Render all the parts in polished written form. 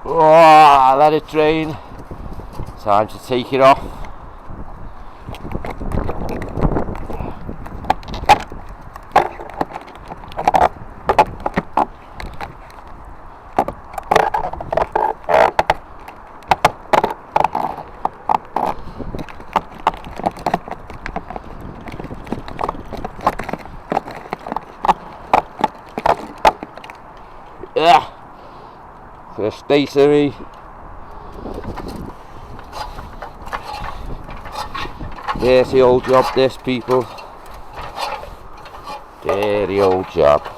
Oh, let it drain. Time to take it off. Yeah, for stationery. Dirty old job this, people. Dirty old job.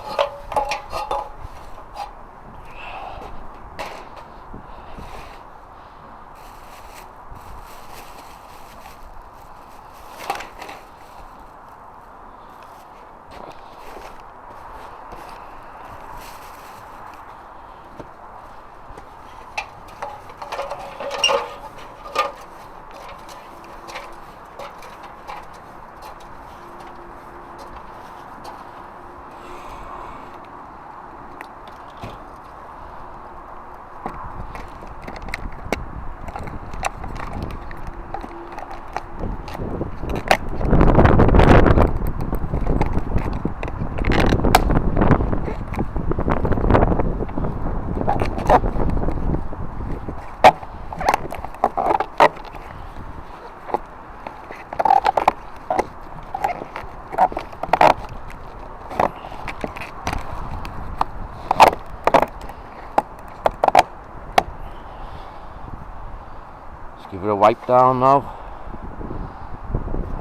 Give it a wipe down now.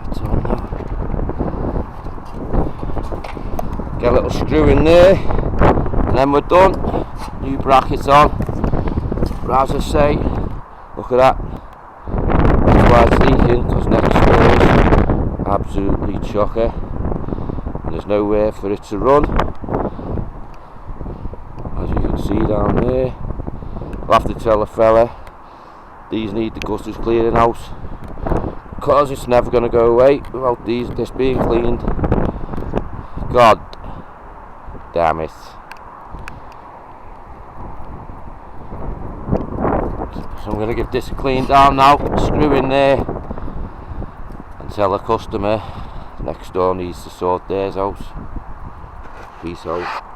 That's on now. Get a little screw in there, and then we're done. New brackets on. But as I say, look at that. That's why it's leaking, because next door is absolutely chocker, and there's nowhere for it to run. As you can see down there, I'll have to tell the fella these need the gutters clearing out, because it's never going to go away without this being cleaned. God damn it. So I'm going to give this a clean down now, screw in there, and tell the customer next door needs to sort theirs out. Peace out.